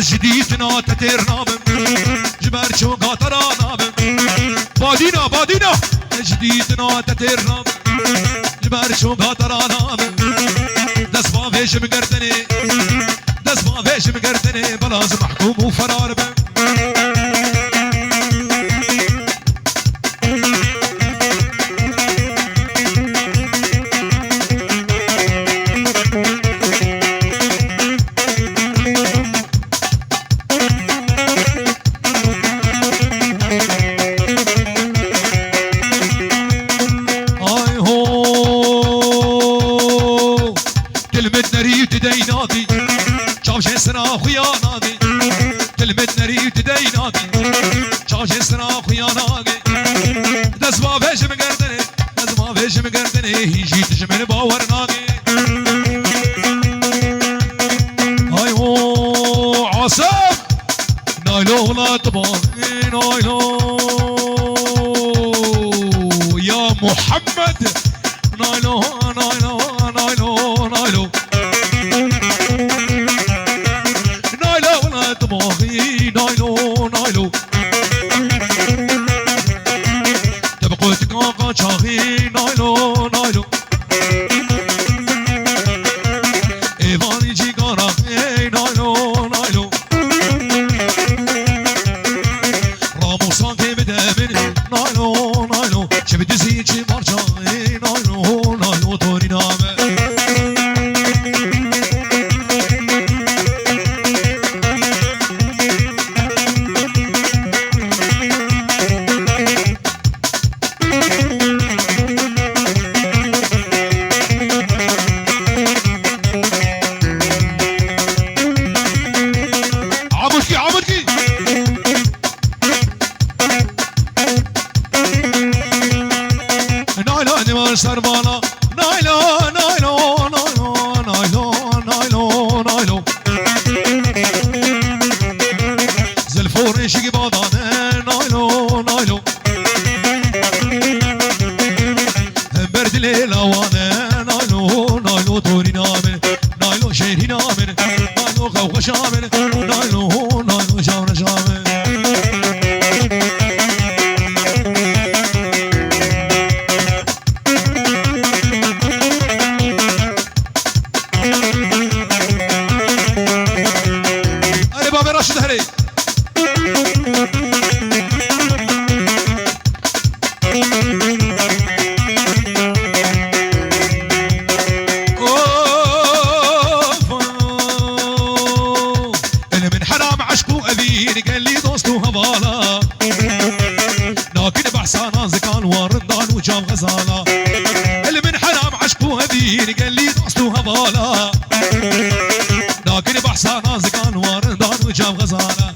جديدنا تترنابم جبر شو قاطرانابم بادينا جديدنا تترنابم جبر شو قاطرانابم دست ما فيش مقردني دست ما فيش مقردني بلاز محكوم وفرار بم يا محمد نايلو نايلو نايلو نايلو نايلو ولا دماغي نايلو نايلو تبقوا تقاقا شاغي نايلو نايلو ايفاني جيغارا نايلو نايلو راموسان كي بدامن نايلو نايلو شبت زيجي مرجع نايلو نايلو توري نامه سربانا نايلو نايلو نايلو نايلو نايلو نايلو زلفور شقي بادانه نايلو نايلو برد ليلة وانا نايلو نايلو توري نامن نايلو شهري نامن نايلو خوخ شامن نايلو نايلو شامن شامن راشد هري اللي من حرام عشقو أذيني قال لي دوستو هبالا لكن بحسانا زكان ورندان وجام غزالا اللي من حرام عشقو أذيني قال لي دوستو هبالا لكن بحسانا زكان ورندان وجام غزالا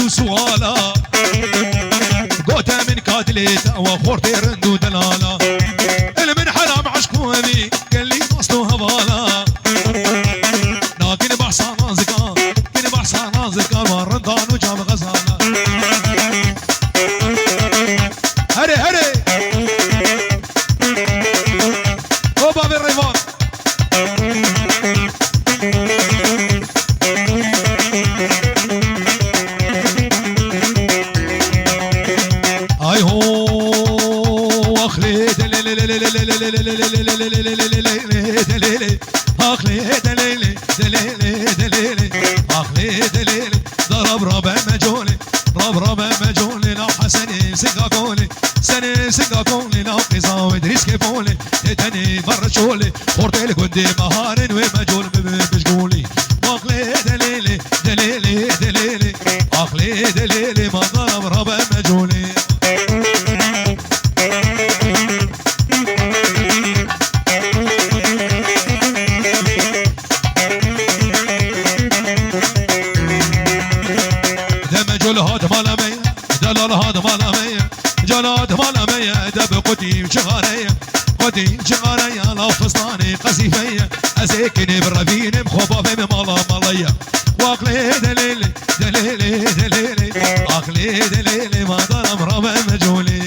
سوالا قوتا من كادليتا وخورتي رندو دلالا اللي من حرام عشقو هذي قال لي دوستو هبالا لكن بحصا نازكا كن بحصا نازكا ورندان وجام غزالا هري هري او باب الريفان ضرب ربع مجولي ضرب ربع مجولي لو حسني سقاكولي سني سقاكولي لو قصاوي دريس كيفولي تتني فرشولي خورتي الكندي مهارن ومجول بشقولي واخلي دليلي دليلي دليلي اخلي دليلي ما ضرب ربع مجولي هذا مالامية دلال هذا مالامية جلاد مالا ميا دب قديم شغارية قديم شغارية لا فستاني قصيفية أزيكني بالرفين مخوبة في مالا مالية واقلي دليلي دليلي دليلي اقلي دليلي ما ظلم ربع مجهولي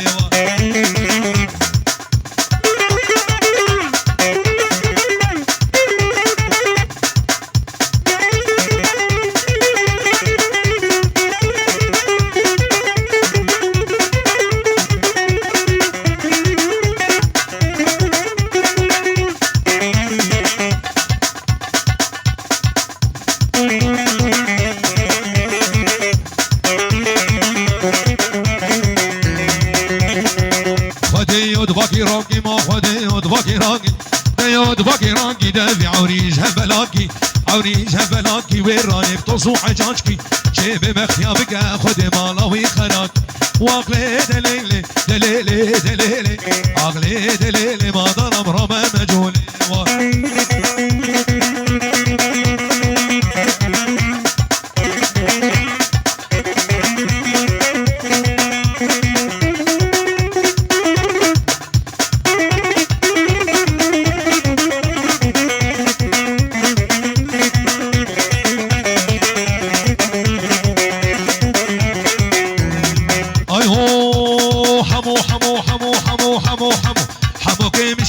باقي راقي ما خدي باقي راقي ديود باقي راقي دافي عوريج هبلاكي عوريج هبلاكي ويراني بتصو حجاجكي شيب مخيا بقى خدي مالاوي خراك واقلي دليلي دليلي دليلي اقلي دليلي ما ظلم ربا مجهولي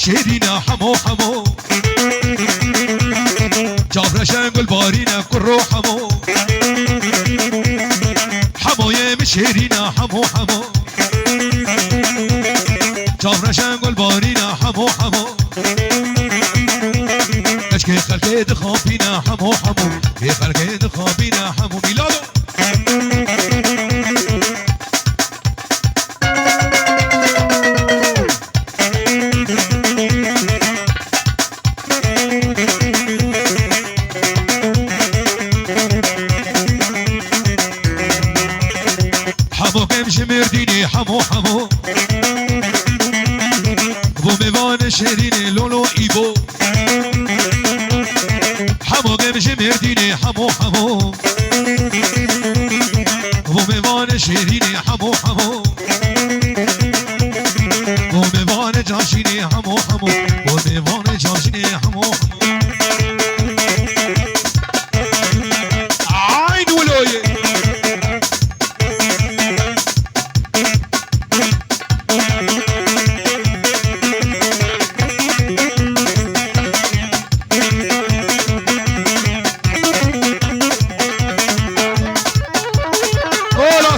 شهدينا حمو حمو جابر شنقل بارينا كرو حمو حمو يا مشهدينا حمو حمو جابر شنقل بارينا حمو حمو اشكي خلقي دخابينا حمو حمو في خلقي دخابينا حمو ميلادو مرديني حمو حمو بو ميوان شهريني لولو ايبو حمو قمش مرديني حمو حمو بو ميوان شهريني حمو حمو بو ميوان جاشيني حمو حمو بو ميوان جاشيني حمو حمو عين ولويه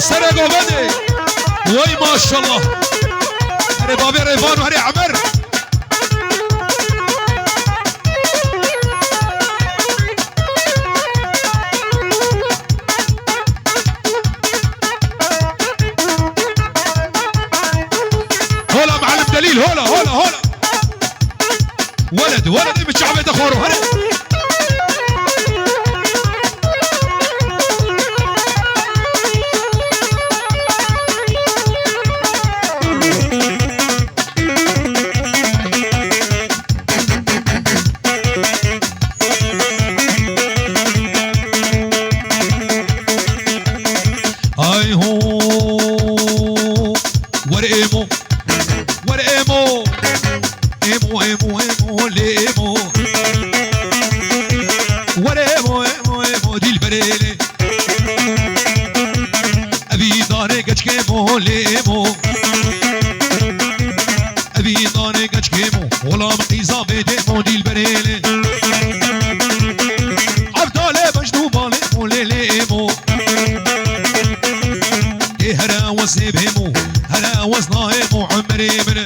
سرقوا بدي وي ما شاء الله هري بابي ريفان وهري عمر هولا معلم دليل هولا هولا هولا ولد ولد مش عم يدخوروا هري ورقيمو ورقيمو ايمو ايمو ايمو ليمو ورقيمو ايمو ايمو دي البريلي ابي داري كيمو ليمو ابي داري كيمو ولا مقيزه بيديمو دي البريلي عبدالي مجنوبه ليمو ليمو هلا وسيبهمو هلا وصناهمو عمري من